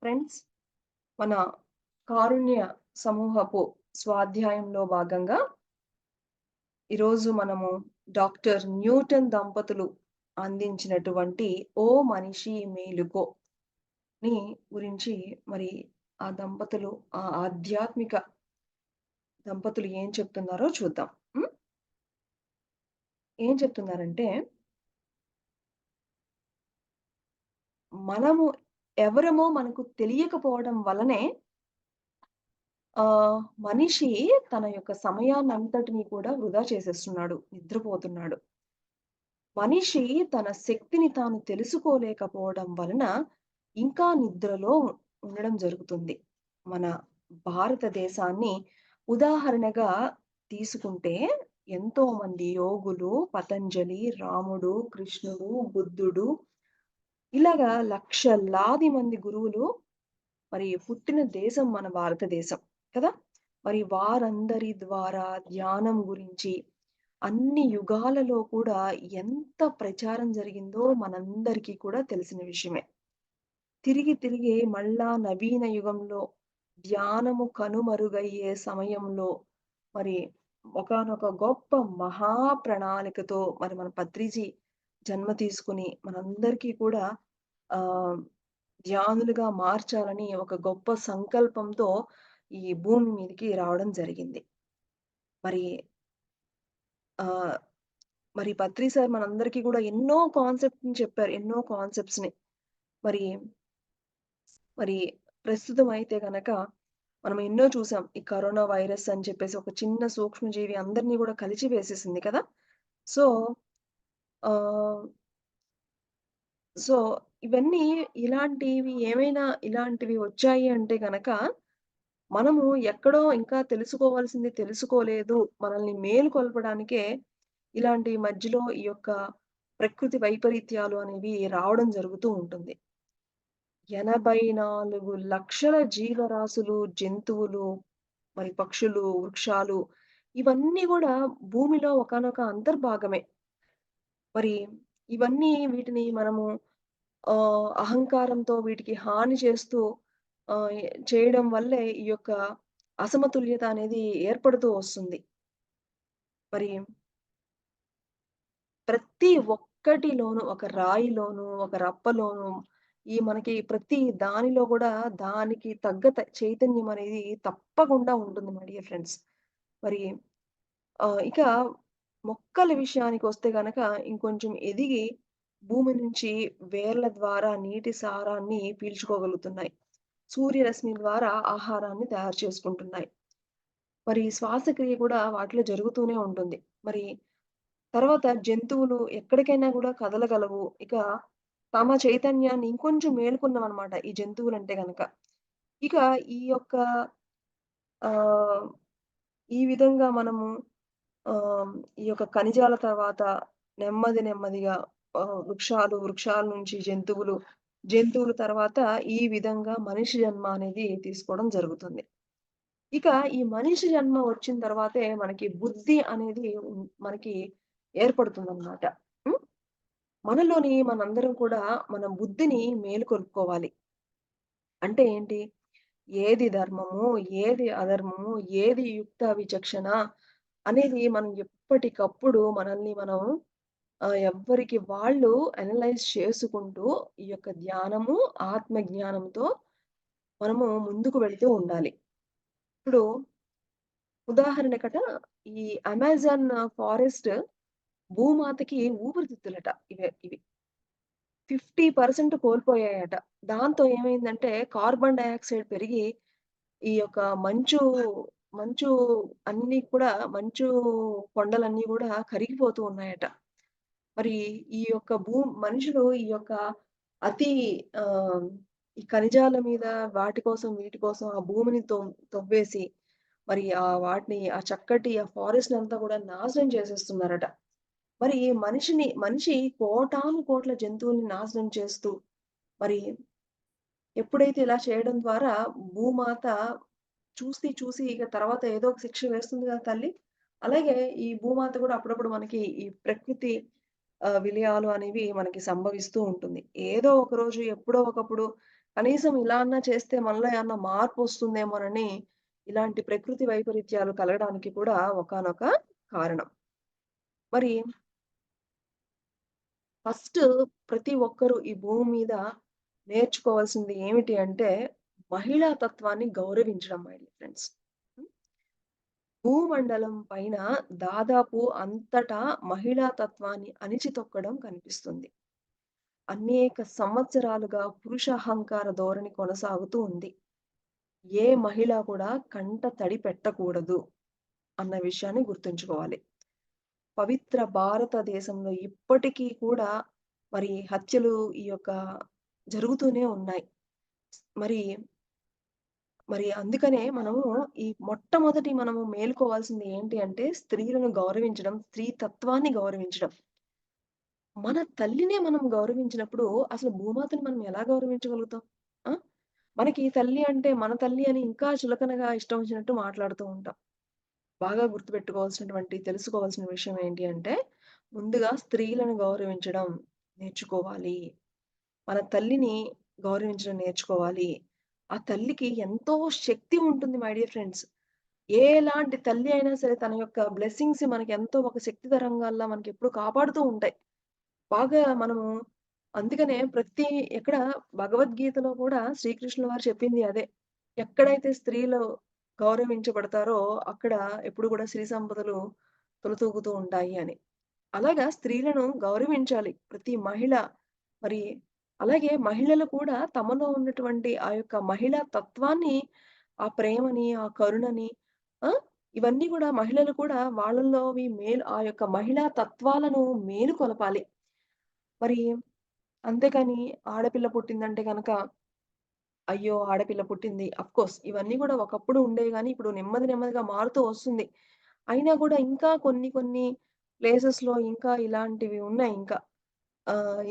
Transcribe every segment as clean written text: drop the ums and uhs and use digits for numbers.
Friends, మన కారుణ్య సమూహపు స్వాధ్యాయంలో భాగంగా ఈరోజు మనము డాక్టర్ న్యూటన్ దంపతులు అందించినటువంటి 'ఓ మనిషి మేలుకో' ని గురించి మరి ఆ దంపతులు ఆ ఆధ్యాత్మిక దంపతులు ఏం చెప్తున్నారో చూద్దాం. హ్మ్. ఏం చెప్తున్నారంటే, మనము ఎవరమో మనకు తెలియకపోవడం వలనే మనిషి తన యొక్క సమయాన్నంతటిని కూడా వృధా చేసేస్తున్నాడు. నిద్రపోతున్నాడు. మనిషి తన శక్తిని తాను తెలుసుకోలేకపోవడం వలన ఇంకా నిద్రలో ఉండడం జరుగుతుంది. మన భారతదేశాన్ని ఉదాహరణగా తీసుకుంటే ఎంతోమంది యోగులు, పతంజలి, రాముడు, కృష్ణుడు, బుద్ధుడు ఇలాగా లక్షలాది మంది గురువులు మరి పుట్టిన దేశం మన భారతదేశం కదా! మరి వారందరి ద్వారా ధ్యానం గురించి అన్ని యుగాలలో కూడా ఎంత ప్రచారం జరిగిందో మనందరికీ కూడా తెలిసిన విషయమే. తిరిగి తిరిగి మళ్ళా నవీన యుగంలో ధ్యానము కనుమరుగయ్యే సమయంలో మరి ఒకానొక గొప్ప మహా ప్రణాళికతో మరి మన పత్రిజీ జన్మ తీసుకొని మనందరికీ కూడా ఆహ్, ధ్యానులుగా మార్చాలని ఒక గొప్ప సంకల్పంతో ఈ భూమి మీదకి రావడం జరిగింది. మరి ఆహ్, మరి పత్రి సార్ మనందరికీ గూడా ఎన్నో కాన్సెప్ట్‌ని చెప్పారు. ఎన్నో కాన్సెప్ట్స్‌ని. మరి, మరి ప్రస్తుతం అయితే గనక మనం ఎన్నో చూసాం. ఈ కరోనా వైరస్ అని చెప్పేసి ఒక చిన్న సూక్ష్మజీవి అందరిని గూడా కలిచివేసేసింది కదా! సో, ఆహ్, సో ఇవన్నీ ఇలాంటివి ఏమైనా ఇలాంటివి వచ్చాయి అంటే గనక మనము ఎక్కడో ఇంకా తెలుసుకోవాల్సింది తెలుసుకోలేదు. మనల్ని మేలుకొల్పడానికే ఇలాంటి మధ్యలో ఈ యొక్క ప్రకృతి వైపరీత్యాలు అనేవి రావడం జరుగుతూ ఉంటుంది. 84,00,000 జీవరాశులు, జంతువులు, మరి పక్షులు, వృక్షాలు ఇవన్నీ గూడా భూమిలో ఒకానొక అంతర్భాగమే. మరి ఇవన్నీ వీటిని మనము అహంకారంతో వీటికి హాని చేస్తూ ఆహ్, ఎ చేయడం వల్లే ఈ యొక్క అసమతుల్యత అనేది ఏర్పడుతూ వస్తుంది. మరి ప్రతి ఒక్కటిలోనూ ఒక రాయిలోనూ, ఒక రప్పలోనూ ఈ మనకి ప్రతి దానిలో గూడా దానికి తగ్గ చైతన్యం అనేది తప్పకుండా ఉంటుంది మై డియర్ ఫ్రెండ్స్. మరి ఇక మొక్కల విషయానికొస్తే గనక ఇంకొంచెం ఎదిగి భూమి నుంచి వేర్ల ద్వారా నీటి సారాన్ని పీల్చుకోగలుగుతున్నాయి. సూర్యరశ్మి ద్వారా ఆహారాన్ని తయారు చేసుకుంటున్నాయి. మరి శ్వాసక్రియ కూడా వాటిలో జరుగుతూనే ఉంటుంది. మరి తర్వాత జంతువులు ఎక్కడికైనా గూడా కదలగలవు. ఇక తమ చైతన్యాన్ని ఇంకొంచెం మేలుకున్నవన్నమాట ఈ జంతువులంటే గనక. ఇక ఈ యొక్క ఆహ్, ఈ విధంగా మనము ఆహ్, ఈ యొక్క ఖనిజాల తర్వాత నెమ్మదిగా వృక్షాల నుంచి జంతువులు, జంతువుల తర్వాత ఈ విధంగా మనిషి జన్మ అనేది తీసుకోవడం జరుగుతుంది. ఇక ఈ మనిషి జన్మ వచ్చిన తర్వాతే మనకి బుద్ధి అనేది మనకి ఏర్పడుతుందనమాట. హ్మ్. మనలోని మనందరం కూడా మన బుద్ధిని మేలుకొల్పుకోవాలి. అంటే ఏంటి? ఏది ధర్మము, ఏది అధర్మము, ఏది యుక్త విచక్షణ అనేది మనం ఎప్పటికప్పుడు మనల్ని మనం ఎవ్వరికి వాళ్ళు అనలైజ్ చేసుకుంటూ ఈ యొక్క ధ్యానము, ఆత్మ జ్ఞానంతో మనము ముందుకు వెళ్తూ ఉండాలి. ఇప్పుడు ఉదాహరణకట ఈ అమెజాన్ ఫారెస్ట్ భూమాతకి ఊపిరితిత్తులట ఇవి. 50% కోల్పోయాయట. దాంతో ఏమైందంటే కార్బన్ డయాక్సైడ్ పెరిగి ఈ యొక్క మంచు అన్నీ కూడా మంచు కొండలన్నీ గూడా కరిగిపోతూ ఉన్నాయట. మరి ఈ యొక్క మనుషులు ఈ యొక్క అతి ఆహ్, ఈ ఖనిజాల మీద వాటి కోసం, వీటి కోసం ఆ భూమిని తవ్వేసి మరి వాటిని ఆ చక్కటి ఆ ఫారెస్ట్‌నంతా గూడా నాశనం చేసేస్తున్నారట. మరి మనిషి కోటాను కోట్ల జంతువుల్ని నాశనం చేస్తూ మరి ఎప్పుడైతే ఇలా చేయడం ద్వారా భూమాత చూసి ఇక తర్వాత ఏదో ఒక శిక్ష వేస్తుంది గదా తల్లి. అలాగే ఈ భూమాత గూడా అప్పుడప్పుడు మనకి ఈ ప్రకృతి విలయాలు అనేవి మనకి సంభవిస్తూ ఉంటుంది. ఏదో ఒక రోజు ఎప్పుడో ఒకప్పుడు కనీసం ఇలా అన్నా చేస్తే మనలో ఏమన్నా మార్పొస్తుందేమోనని ఇలాంటి ప్రకృతి వైపరీత్యాలు కలగడానికి కూడా ఒకానొక కారణం. మరి ఫస్ట్ ప్రతి ఒక్కరు ఈ భూమి మీద నేర్చుకోవాల్సింది ఏమిటి అంటే, మహిళా తత్వాన్ని గౌరవించడం మై డియర్ ఫ్రెండ్స్. హ్మ్. భూమండలం పైన దాదాపు అంతటా మహిళా తత్వాన్ని అణిచితొక్కడం కనిపిస్తుంది. అనేక సంవత్సరాలుగా పురుషాహంకార ధోరణి కొనసాగుతూ ఉంది. ఏ మహిళ కూడా కంట తడి పెట్టకూడదు అన్న విషయాన్ని గుర్తుంచుకోవాలి. పవిత్ర భారతదేశంలో ఇప్పటికీ కూడా మరి హత్యలు ఈ యొక్క జరుగుతూనే ఉన్నాయి. మరి, మరి అందుకనే మనము ఈ మొట్టమొదటి మనము మేలుకోవాల్సింది ఏంటి అంటే స్త్రీలను గౌరవించడం, స్త్రీ తత్వాన్ని గౌరవించడం. మన తల్లినే మనం గౌరవించినప్పుడు అసలు భూమాతని మనం ఎలా గౌరవించగలుగుతాం? ఆ! మనకి తల్లి అంటే మన తల్లి అని ఇంకా చులకనగా ఇష్టం వచ్చినట్టు మాట్లాడుతూ ఉంటాం. బాగా గుర్తుపెట్టుకోవాల్సినటువంటి, తెలుసుకోవాల్సిన విషయం ఏంటి అంటే, ముందుగా స్త్రీలను గౌరవించడం నేర్చుకోవాలి. మన తల్లిని గౌరవించడం నేర్చుకోవాలి. ఆ తల్లికి ఎంతో శక్తి ఉంటుంది మై డియర్ ఫ్రెండ్స్. ఎలాంటి తల్లి అయినా సరే తన యొక్క బ్లెస్సింగ్స్ మనకెంతో ఒక శక్తి తరంగాల్లా మనకెప్పుడు కాపాడుతూ ఉంటాయి. బాగా మనము అందుకనే ఎక్కడ భగవద్గీతలో కూడా శ్రీకృష్ణుల వారు చెప్పింది అదే. ఎక్కడైతే స్త్రీలు గౌరవించబడతారో అక్కడ ఎప్పుడు కూడా సిరి సంపదలు తులతూగుతూ ఉంటాయి అని. అలాగా స్త్రీలను గౌరవించాలి ప్రతి మహిళ. మరి అలాగే మహిళలు కూడా తమలో ఉన్నటువంటి ఆ యొక్క మహిళా తత్వాన్ని, ఆ ప్రేమని, ఆ కరుణని ఆ! ఇవన్నీ గూడా మహిళలు కూడా వాళ్ళలోవి ఆ యొక్క మహిళా తత్వాలను మేలుకొలపాలి. మరి అంతేగాని ఆడపిల్ల పుట్టిందంటే గనక, అయ్యో! ఆడపిల్ల పుట్టింది. అఫ్‌కోర్స్ ఇవన్నీ గూడా ఒకప్పుడు ఉండేవి గానీ, ఇప్పుడు నెమ్మదిగా మారుతూ వస్తుంది. అయినా గూడా ఇంకా కొన్ని ప్లేసెస్‌లో ఇంకా ఇలాంటివి ఉన్నాయి ఇంకా.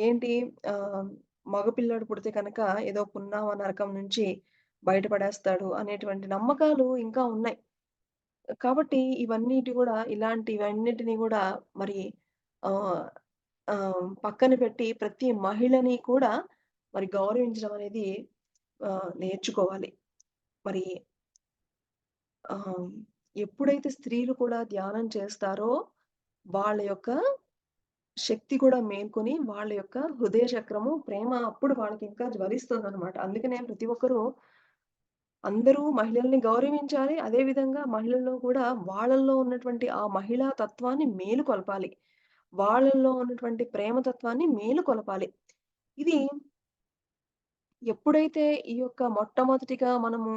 ఏంటి ఆహ్, మగపిల్లాడు పుడితే కనుక ఏదో పున్నామ నరకం నుంచి బయటపడేస్తాడు అనేటువంటి నమ్మకాలు ఇంకా ఉన్నాయి. కాబట్టి ఇవన్నిటి గూడా ఇలాంటివన్నిటిని గూడా మరి ఆహ్, పక్కన పెట్టి ప్రతి మహిళని కూడా మరి గౌరవించడం అనేది నేర్చుకోవాలి. మరి ఆహ్, ఎప్పుడైతే స్త్రీలు కూడా ధ్యానం చేస్తారో వాళ్ళ యొక్క శక్తి కూడా మేల్కొని వాళ్ళ యొక్క హృదయ చక్రము, ప్రేమ అప్పుడు వాళ్ళకింకా జ్వలిస్తుందనమాట. అందుకనే ప్రతి ఒక్కరు అందరూ మహిళల్ని గౌరవించాలి. అదే విధంగా మహిళల్లో కూడా వాళ్ళల్లో ఉన్నటువంటి ఆ మహిళా తత్వాన్ని మేలుకొలపాలి. వాళ్ళల్లో ఉన్నటువంటి ప్రేమ తత్వాన్ని మేలుకొలపాలి. ఇది ఎప్పుడైతే ఈ యొక్క మొట్టమొదటిగా మనము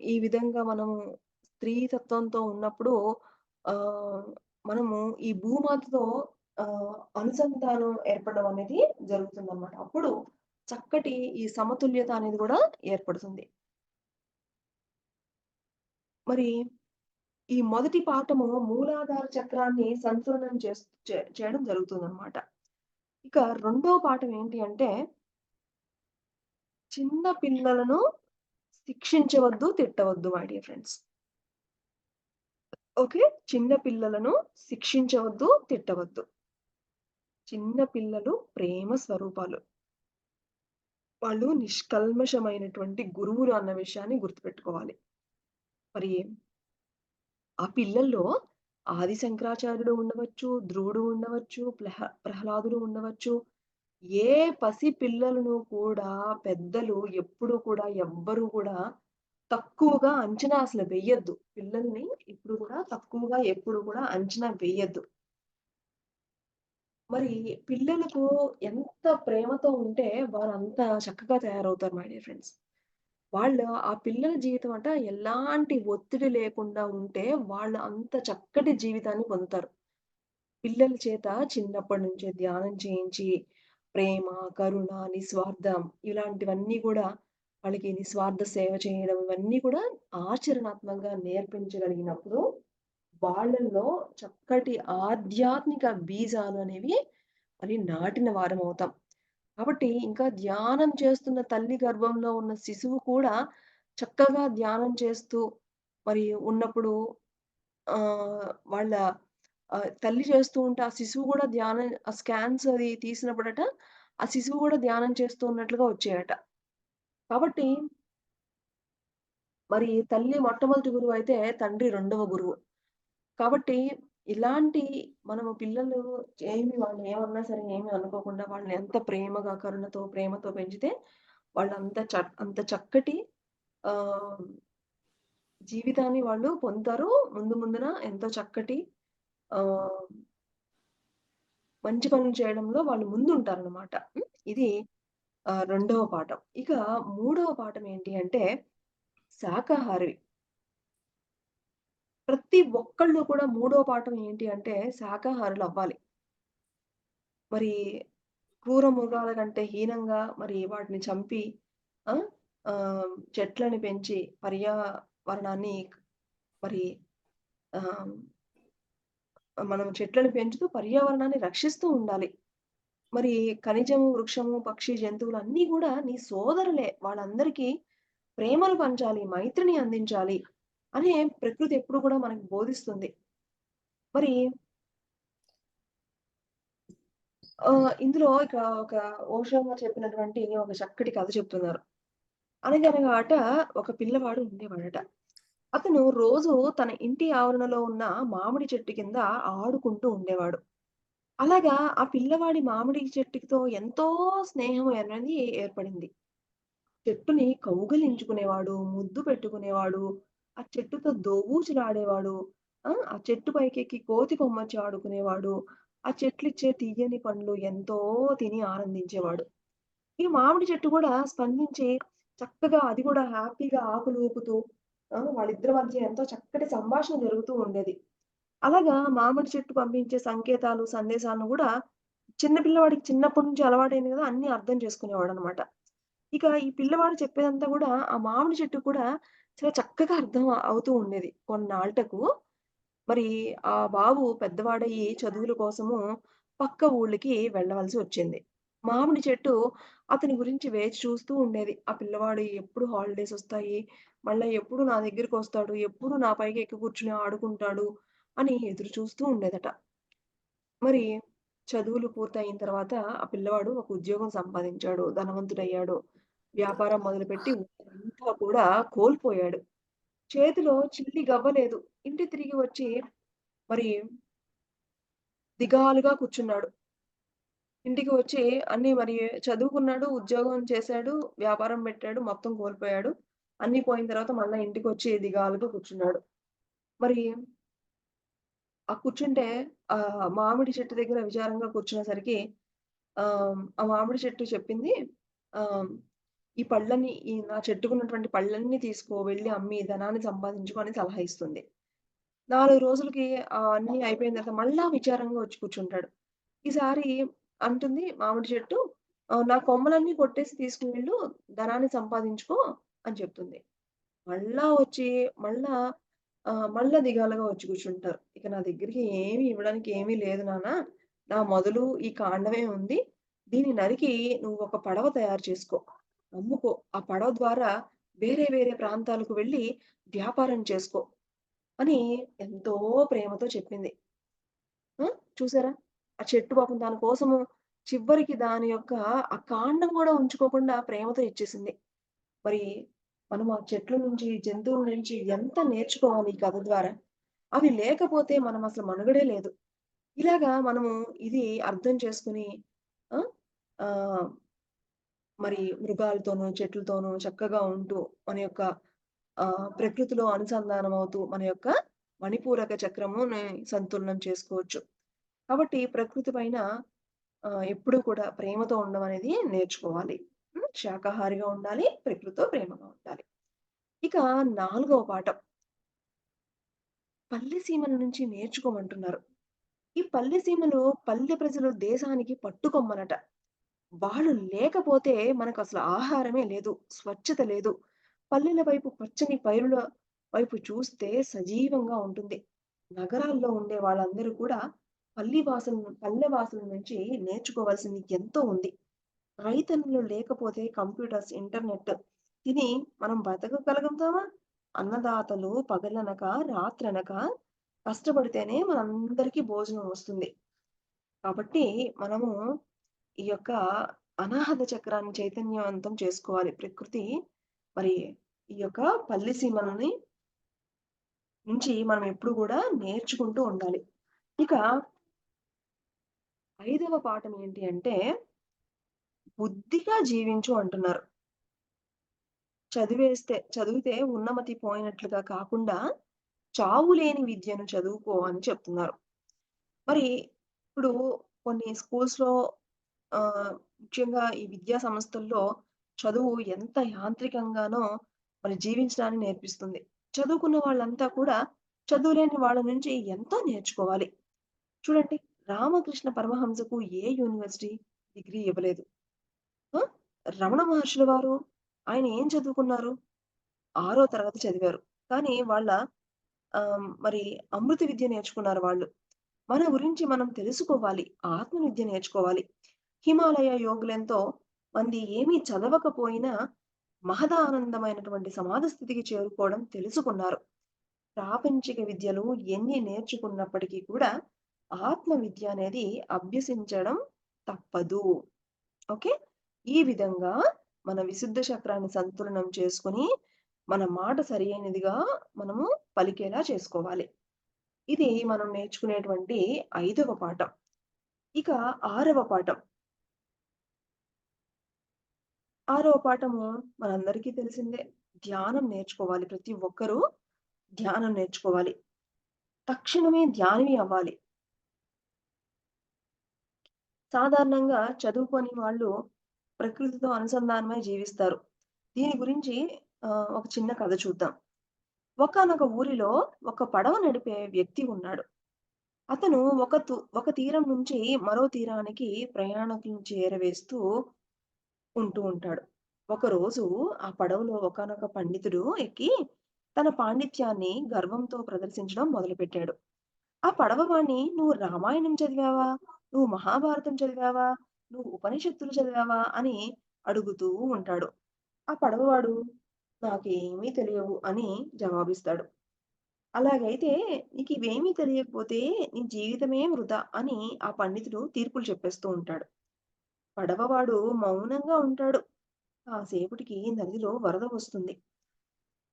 ఈ విధంగా మనము స్త్రీ తత్వంతో ఉన్నప్పుడు ఆహ్, మనము ఈ భూమాతతో అనుసంధానం ఏర్పడడం అనేది జరుగుతుందనమాట. అప్పుడు చక్కటి ఈ సమతుల్యత అనేది గూడా ఏర్పడుతుంది. మరి ఈ మొదటి పాఠము మూలాధార చక్రాన్ని సంతులనం చేయడం జరుగుతుందనమాట. ఇక రెండో పాఠం ఏంటి అంటే, చిన్న పిల్లలను శిక్షించవద్దు, తిట్టవద్దు మై డియర్ ఫ్రెండ్స్. ఓకే. చిన్న పిల్లలను శిక్షించవద్దు, తిట్టవద్దు. చిన్న పిల్లలు ప్రేమ స్వరూపాలు. వాళ్ళు నిష్కల్మషమైనటువంటి గురువులు అన్న విషయాన్ని గుర్తుపెట్టుకోవాలి. మరి ఆ పిల్లల్లో ఆది శంకరాచార్యుడు ఉండవచ్చు, ధ్రువుడు ఉండవచ్చు, ప్రహ్లాదుడు ఉండవచ్చు. ఏ పసి పిల్లలను కూడా పెద్దలు ఎప్పుడు కూడా ఎవ్వరు కూడా తక్కువగా అంచనా అసలు వెయ్యొద్దు. పిల్లల్ని ఎప్పుడు కూడా తక్కువగా ఎప్పుడు కూడా అంచనా వెయ్యొద్దు. మరి పిల్లలకు ఎంత ప్రేమతో ఉంటే వారంత చక్కగా తయారవుతారు మై డియర్ ఫ్రెండ్స్. వాళ్ళు ఆ పిల్లల జీవితం ఎలాంటి ఒత్తిడి లేకుండా ఉంటే వాళ్ళు అంత చక్కటి జీవితాన్ని పొందుతారు. పిల్లల చేత చిన్నప్పటి నుంచే ధ్యానం చేయించి, ప్రేమ, కరుణ, నిస్వార్థం ఇలాంటివన్నీ గూడా వాళ్ళకి నిస్వార్థ సేవ చేయడం ఇవన్నీ కూడా ఆచరణాత్మకంగా నేర్పించగలిగినప్పుడు, వాళ్ళల్లో చక్కటి ఆధ్యాత్మిక బీజాలు అనేవి మరి నాటిన వారమవుతాం. కాబట్టి ఇంకా ధ్యానం చేస్తున్న తల్లి గర్భంలో ఉన్న శిశువు కూడా చక్కగా ధ్యానం చేస్తూ మరి ఉన్నప్పుడు వాళ్ళ తల్లి చేస్తూ ఉంటే ఆ శిశువు గూడా ధ్యానం ఆ స్కాన్స్ అది తీసినప్పుడట ఆ శిశువు గూడా ధ్యానం చేస్తూ ఉన్నట్లుగా వచ్చాయట. కాబట్టి మరి తల్లి మొట్టమొదటి గురువయితే తండ్రి రెండవ గురువు. కాబట్టి ఇలాంటి మనము పిల్లలు వాళ్ళు ఏమన్నా సరే ఏమి అనుకోకుండా వాళ్ళని ఎంత ప్రేమగా, కరుణతో, ప్రేమతో పెంచితే అంత చక్కటి ఆహ్, జీవితాన్ని వాళ్ళు పొందుతారు. ముందు ముందున ఎంతో చక్కటి ఆహ్, మంచి పనులు చేయడంలో వాళ్ళు ముందుంటారనమాట. హ్మ్. ఇది రెండవ పాఠం. ఇక మూడవ పాఠం ఏంటి అంటే శాకాహారి. ప్రతి ఒక్కళ్ళు కూడా మూడో పాఠం ఏంటి అంటే శాకాహారులవ్వాలి. మరి క్రూర మృగాల కంటే హీనంగా మరి వాటిని చంపి ఆ! చెట్లని పెంచి పర్యావరణాన్ని మరి ఆహ్, మనం చెట్లను పెంచుతూ పర్యావరణాన్ని రక్షిస్తూ ఉండాలి. మరి ఖనిజము, వృక్షము, పక్షి, జంతువులు అన్నీ గూడా నీ సోదరులే. వాళ్ళందరికీ ప్రేమను పంచాలి, మైత్రిని అందించాలి అనే ప్రకృతి ఎప్పుడు కూడా మనకు బోధిస్తుంది. మరి ఇందులో ఇక ఒక ఓషో గారు చెప్పినటువంటి ఒక చక్కటి కథ చెప్తున్నారు. అనగనగాట ఒక పిల్లవాడు ఉండేవాడట. అతను రోజు తన ఇంటి ఆవరణలో ఉన్న మామిడి చెట్టు కింద ఆడుకుంటూ ఉండేవాడు. అలాగా ఆ పిల్లవాడి మామిడి చెట్టుతో ఎంతో స్నేహం అనేది ఏర్పడింది. చెట్టుని కౌగిలించుకునేవాడు, ముద్దు పెట్టుకునేవాడు, ఆ చెట్టుతో దోబూచులాడేవాడు. ఆ చెట్టు పైకెక్కి కోతి కొమ్మచ్చి ఆడుకునేవాడు. ఆ చెట్లిచ్చే తియ్యని పండ్లు ఎంతో తిని ఆనందించేవాడు. ఈ మామిడి చెట్టు గూడా స్పందించి చక్కగా అది గూడా హ్యాపీగా ఆకులు ఊపుతూ వాళ్ళిద్దరి మధ్య ఎంతో చక్కటి సంభాషణ జరుగుతూ ఉండేది. అలాగా మామిడి చెట్టు పంపించే సంకేతాలు, సందేశాలను గూడా చిన్న పిల్లవాడికి చిన్నప్పటి నుంచి అలవాటైంది గదా! అన్నీ అర్థం చేసుకునేవాడనమాట. ఇక ఈ పిల్లవాడు చెప్పేదంతా గూడా ఆ మామిడి చెట్టుకు కూడా చాలా చక్కగా అర్థం అవుతూ ఉండేది. కొన్నాళ్ళకు మరి ఆ బాబు పెద్దవాడయ్యి చదువుల కోసము పక్క ఊళ్ళకి వెళ్ళవలసి వచ్చింది. మామిడి చెట్టు అతని గురించి వేచి చూస్తూ ఉండేది. ఆ పిల్లవాడు ఎప్పుడు హాలిడేస్ ఒస్తాయి, మళ్ళా ఎప్పుడు నా దగ్గరికొస్తాడు, ఎప్పుడు నా పైకి ఎక్కి కూర్చొని ఆడుకుంటాడు అని ఎదురు చూస్తూ ఉండేదట. మరి చదువులు పూర్తయిన తర్వాత ఆ పిల్లవాడు ఒక ఉద్యోగం సంపాదించాడు. ధనవంతుడయ్యాడు. వ్యాపారం మొదలుపెట్టి ఊరంతా కూడా కోల్పోయాడు. చేతిలో చిల్లి గవ్వ లేదు. ఇంటికి తిరిగి వచ్చి మరి దిగాలుగా కూర్చున్నాడు. ఇంటికి వచ్చి అన్నీ మరి చదువుకున్నాడు, ఉద్యోగం చేశాడు, వ్యాపారం పెట్టాడు, మొత్తం కోల్పోయాడు. అన్నీ పోయిన తర్వాత మళ్ళా ఇంటికొచ్చి దిగాలుగా కూర్చున్నాడు. మరి ఆ కూర్చుంటే మామిడి చెట్టు దగ్గర విచారంగా కూర్చునేసరికి ఆ మామిడి చెట్టు చెప్పింది ఆహ్, ఈ నా చెట్టుకున్నటువంటి పళ్ళన్నీ తీసుకో వెళ్లి అమ్మి ధనాన్ని సంపాదించుకో అని సలహా ఇస్తుంది. 4 రోజులకి అన్నీ అయిపోయిన తర్వాత మళ్ళా విచారంగా వచ్చి కూర్చుంటాడు. ఈసారి అంటుంది మామిడి చెట్టు నా కొమ్మలన్నీ కొట్టేసి తీసుకువెళ్ళు ధనాన్ని సంపాదించుకో అని చెప్తుంది. మళ్ళా వచ్చి మళ్ళా మళ్ళా దిగాలుగా వచ్చి కూర్చుంటారు. ఇక నా దగ్గరికి ఏమి ఇవ్వడానికి ఏమీ లేదు నాన్న. నా మొదలు ఈ కాండమే ఉంది. దీన్ని నరికి నువ్వు ఒక పడవ తయారు చేసుకో. అమ్ముకో. ఆ పడవ ద్వారా వేరే వేరే ప్రాంతాలకు వెళ్లి వ్యాపారం చేసుకో అని ఎంతో ప్రేమతో చెప్పింది. ఆ! చూసారా? ఆ చెట్టు పాపం దాని కోసము చివరికి దాని యొక్క ఆ కాండం గూడా ఉంచుకోకుండా ప్రేమతో ఇచ్చేసింది. మరి మనం ఆ చెట్ల నుంచి, జంతువుల నుంచి ఎంత నేర్చుకోవాలి ఈ కథ ద్వారా. అవి లేకపోతే మనం అసలు మనుగడే లేదు. ఇలాగా మనము ఇది అర్థం చేసుకొని ఆ! ఆహ్, మరి మృగాలతోనూ, చెట్లతోనూ చక్కగా ఉంటూ మన యొక్క ప్రకృతిలో అనుసంధానం అవుతూ మన యొక్క మణిపూరక చక్రముని సంతులనం చేసుకోవచ్చు. కాబట్టి ప్రకృతి పైన ఎప్పుడూ కూడా ప్రేమతో ఉండడం అనేది నేర్చుకోవాలి. శాకాహారిగా ఉండాలి. ప్రకృతితో ప్రేమగా ఉండాలి. ఇక నాలుగవ పాఠం పల్లె సీమల నుంచి నేర్చుకోమంటున్నారు. ఈ పల్లె సీమలో పల్లె ప్రజలు దేశానికి పట్టుకొమ్మలట. వాళ్ళు లేకపోతే మనకసలు ఆహారమే లేదు. స్వచ్ఛత లేదు. పల్లెల వైపు పచ్చని పైరుల వైపు చూస్తే సజీవంగా ఉంటుంది. నగరాల్లో ఉండే వాళ్ళందరూ కూడా పల్లె వాసుల నుంచి నేర్చుకోవాల్సింది ఎంతో ఉంది. రైతన్నలు లేకపోతే కంప్యూటర్స్, ఇంటర్నెట్ తిని మనం బతకగలుగుతామా? అన్నదాతలు పగలనక, రాత్రనక కష్టపడితేనే మనందరికీ భోజనం వస్తుంది. కాబట్టి మనము ఈ యొక్క అనాహత చక్రాన్ని చైతన్యవంతం చేసుకోవాలి. ప్రకృతి మరి ఈ యొక్క పల్లి సీమలని నుంచి మనం ఎప్పుడు గూడా నేర్చుకుంటూ ఉండాలి. ఇక ఐదవ పాఠం ఏంటి అంటే, బుద్ధిగా జీవించు అంటున్నారు. చదివితే ఉన్నమతి పోయినట్లుగా కాకుండా, చావులేని విద్యను చదువుకో అని చెప్తున్నారు. మరి ఇప్పుడు కొన్ని స్కూల్స్‌లో ముఖ్యంగా ఈ విద్యా సంస్థల్లో చదువు ఎంత యాంత్రికంగానో మరి జీవించడాన్ని నేర్పిస్తుంది. చదువుకున్న వాళ్ళంతా కూడా చదువులేని వాళ్ళ నుంచి ఎంతో నేర్చుకోవాలి. చూడండి, రామకృష్ణ పరమహంసకు ఏ యూనివర్సిటీ డిగ్రీ ఇవ్వలేదు. ఆ! రమణ మహర్షుల వారు ఆయన ఏం చదువుకున్నారు? ఆరో తరగతి చదివారు. కానీ వాళ్ళ మరి అమృత విద్య నేర్చుకున్నారు వాళ్ళు. మన గురించి మనం తెలుసుకోవాలి. ఆత్మ విద్య నేర్చుకోవాలి. హిమాలయ యోగులెంతో మంది ఏమీ చదవకపోయినా మహదానందమైనటువంటి సమాధి స్థితికి చేరుకోవడం తెలుసుకున్నారు. ప్రాపంచిక విద్యలు ఎన్ని నేర్చుకున్నప్పటికీ కూడా ఆత్మ విద్య అనేది అభ్యసించడం తప్పదు. ఓకే. ఈ విధంగా మన విశుద్ధ చక్రాన్ని సంతులనం చేసుకొని, మన మాట సరియైనదిగా మనము పలికేలా చేసుకోవాలి. ఇది మనం నేర్చుకునేటువంటి ఐదవ పాఠం. ఇక ఆరవ పాఠం. ఆరవ పాఠము మనందరికీ తెలిసిందే. ధ్యానం నేర్చుకోవాలి. ప్రతి ఒక్కరూ ధ్యానం నేర్చుకోవాలి. తక్షణమే ధ్యాని అవ్వాలి. సాధారణంగా చదువుకోని వాళ్ళు ప్రకృతితో అనుసంధానమై జీవిస్తారు. దీని గురించి ఒక చిన్న కథ చూద్దాం. ఒకానొక ఊరిలో ఒక పడవ నడిపే వ్యక్తి ఉన్నాడు. అతను ఒక తీరం నుంచి మరో తీరానికి ప్రయాణికులను చేరవేస్తూ ఉంటాడు. ఒకరోజు ఆ పడవలో ఒకానొక పండితుడు ఎక్కి తన పాండిత్యాన్ని గర్వంతో ప్రదర్శించడం మొదలుపెట్టాడు. ఆ పడవవాణ్ణి "నువ్వు రామాయణం చదివావా? నువ్వు మహాభారతం చదివావా? నువ్వు ఉపనిషత్తులు చదివావా?" అని అడుగుతూ ఉంటాడు. ఆ పడవవాడు "నాకేమీ తెలియవు" అని జవాబిస్తాడు. "అలాగైతే నీకివేమీ తెలియకపోతే నీ జీవితమే వృధా" అని ఆ పండితుడు తీర్పులు చెప్పేస్తూ ఉంటాడు. పడవవాడు మౌనంగా ఉంటాడు. కాసేపటికి నదిలో వరద వస్తుంది.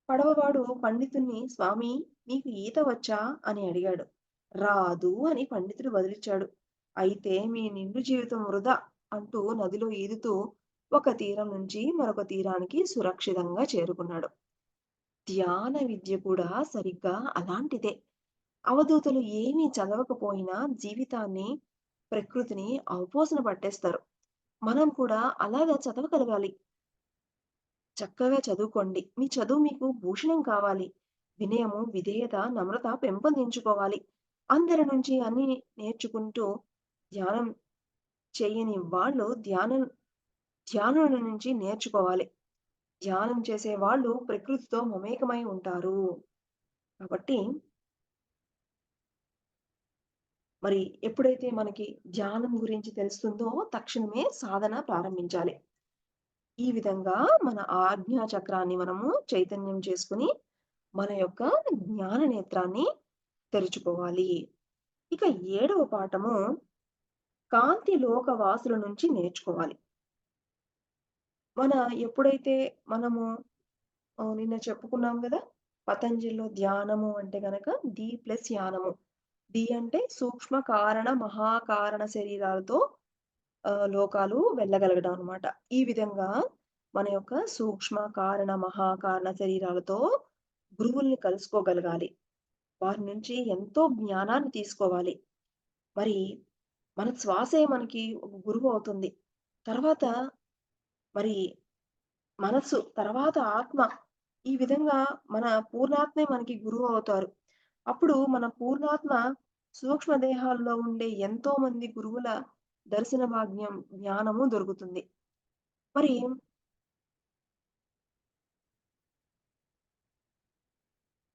పడవవాడు పండితుణ్ణి "స్వామీ, నీకు ఈత వచ్చా?" అని అడిగాడు. "రాదు" అని పండితుడు బదులిచ్చాడు. "అయితే మీ నిండు జీవితం వృధా" అంటూ నదిలో ఈదుతూ ఒక తీరం నుంచి మరొక తీరానికి సురక్షితంగా చేరుకున్నాడు. ధ్యాన విద్య కూడా సరిగ్గా అలాంటిదే. అవధూతలు ఏమీ చదవకపోయినా జీవితాన్ని, ప్రకృతిని అవపోసన పట్టేస్తారు. మనం కూడా అలాగా చదవగలగాలి. చక్కగా చదువుకోండి. మీ చదువు మీకు భూషణం కావాలి. వినయము, విధేయత, నమ్రత పెంపొందించుకోవాలి. అందరి నుంచి అన్నీ నేర్చుకుంటూ ధ్యానం చెయ్యని వాళ్ళు ధ్యానుల నుంచి నేర్చుకోవాలి. ధ్యానం చేసే వాళ్ళు ప్రకృతితో మమేకమై ఉంటారు. కాబట్టి మరి ఎప్పుడైతే మనకి ధ్యానం గురించి తెలుస్తుందో తక్షణమే సాధన ప్రారంభించాలి. ఈ విధంగా మన ఆజ్ఞా చక్రాన్ని మనము చైతన్యం చేసుకొని మన యొక్క జ్ఞాన నేత్రాన్ని తెరుచుకోవాలి. ఇక ఏడవ పాఠము కాంతి లోక వాసుల నుంచి నేర్చుకోవాలి. మన ఎప్పుడైతే మనము నిన్న చెప్పుకున్నాం గదా! పతంజలిలో ధ్యానము అంటే గనక డి ప్లస్ యానము. డి అంటే సూక్ష్మ కారణ, మహాకారణ శరీరాలతో లోకాలు వెళ్ళగలగడం అన్నమాట. ఈ విధంగా మన యొక్క సూక్ష్మ, కారణ, మహాకారణ శరీరాలతో గురువుల్ని కలుసుకోగలగాలి. వారి నుంచి ఎంతో జ్ఞానాన్ని తీసుకోవాలి. మరి మన శ్వాసే మనకి ఒక గురువవుతుంది. తర్వాత మరి మనస్సు, తర్వాత ఆత్మ. ఈ విధంగా మన పూర్ణాత్మే మనకి గురువవుతారు. అప్పుడు మన పూర్ణాత్మ సూక్ష్మ దేహాల్లో ఉండే ఎంతో మంది గురువుల దర్శన భాగ్యం, జ్ఞానము దొరుకుతుంది. మరి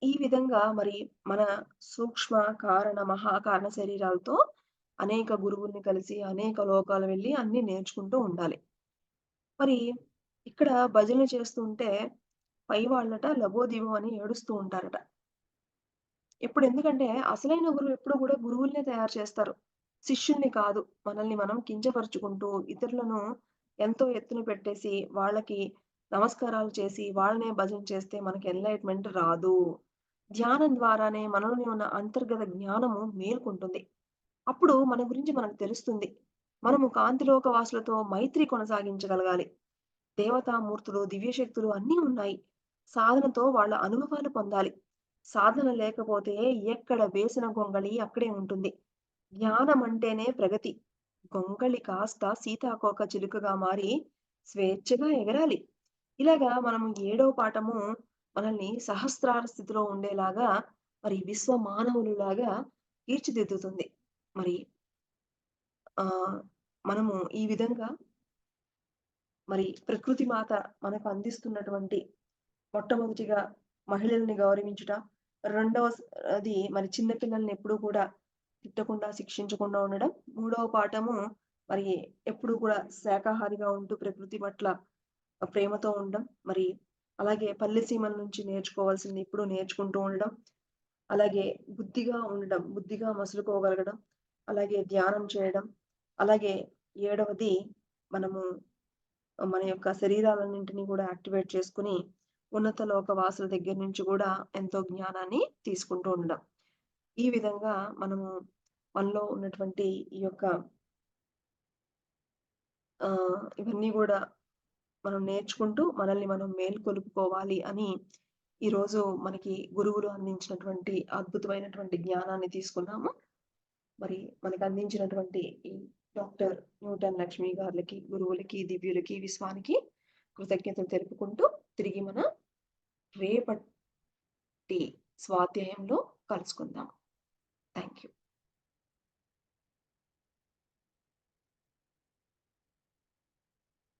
ఈ విధంగా మరి మన సూక్ష్మ, కారణ, మహాకారణ శరీరాలతో అనేక గురువుల్ని కలిసి, అనేక లోకాలు వెళ్లి అన్నీ నేర్చుకుంటూ ఉండాలి. మరి ఇక్కడ భజనలు చేస్తుంటే పై వాళ్ళట లబోదిబో అని ఏడుస్తూ ఉంటారట. ఎందుకంటే అసలైన గురువు ఎప్పుడు కూడా గురువులనే తయారు చేస్తారు. శిష్యుల్ని కాదు. మనల్ని మనం కించపరుచుకుంటూ, ఇతరులను ఎంతో ఎత్తున పెట్టేసి వాళ్ళకి నమస్కారాలు చేసి వాళ్ళనే భజన చేస్తే మనకి ఎన్‌లైట్‌మెంట్ రాదు. ధ్యానం ద్వారానే మనలోని ఉన్న అంతర్గత జ్ఞానము మేల్కొంటుంది. అప్పుడు మన గురించి మనకు తెలుస్తుంది. మనము కాంతిలోక వాసులతో మైత్రి కొనసాగించగలగాలి. దేవతామూర్తులు, దివ్యశక్తులు అన్నీ ఉన్నాయి. సాధనతో వాళ్ళ అనుభవాలు పొందాలి. సాధన లేకపోతే ఎక్కడ వేసిన గొంగళి అక్కడే ఉంటుంది. జ్ఞానం అంటేనే ప్రగతి. గొంగళి కాస్త సీతాకోక చిలుకగా మారి స్వేచ్ఛగా ఎగరాలి. ఇలాగా మనము ఏడవ పాఠము మనల్ని సహస్రార స్థితిలో ఉండేలాగా మరి విశ్వ మానవులులాగా తీర్చిదిద్దుతుంది. మరి మనము ఈ విధంగా మరి ప్రకృతి మాత మనకు అందిస్తున్నటువంటి మొట్టమొదటిగా మహిళల్ని గౌరవించుట. రెండవ అది మరి చిన్న పిల్లల్ని ఎప్పుడూ కూడా తిట్టకుండా, శిక్షించకుండా ఉండడం. మూడవ పాఠము మరి ఎప్పుడూ కూడా శాకాహారిగా ఉంటూ ప్రకృతి పట్ల ప్రేమతో ఉండడం. మరి అలాగే పల్లె సీమల నుంచి నేర్చుకోవాల్సింది ఎప్పుడూ నేర్చుకుంటూ ఉండడం. అలాగే బుద్ధిగా ఉండడం, బుద్ధిగా మసులుకోగలగడం. అలాగే ధ్యానం చేయడం. అలాగే ఏడవది మనము మన యొక్క శరీరాలన్నింటిని గూడా యాక్టివేట్ చేసుకొని, ఉన్నత లోక వాసుల దగ్గర నుంచి గూడా ఎంతో జ్ఞానాన్ని తీసుకుంటూ ఉండడం. ఈ విధంగా మనము మనలో ఉన్నటువంటి ఈ యొక్క ఇవన్నీ గూడా మనం నేర్చుకుంటూ మనల్ని మనం మేల్కొలుపుకోవాలి అని ఈరోజు మనకి గురువులు అందించినటువంటి అద్భుతమైనటువంటి జ్ఞానాన్ని తీసుకున్నాము. మరి మనకు అందించినటువంటి ఈ డాక్టర్ న్యూటన్ లక్ష్మి గార్లకి, గురువులకి, దివ్యులకి, విశ్వానికి కృతజ్ఞతలు తెలుపుకుంటూ తిరిగి మన రేపటి స్వాధ్యాయంలో కలుసుకుందాం. Thank you.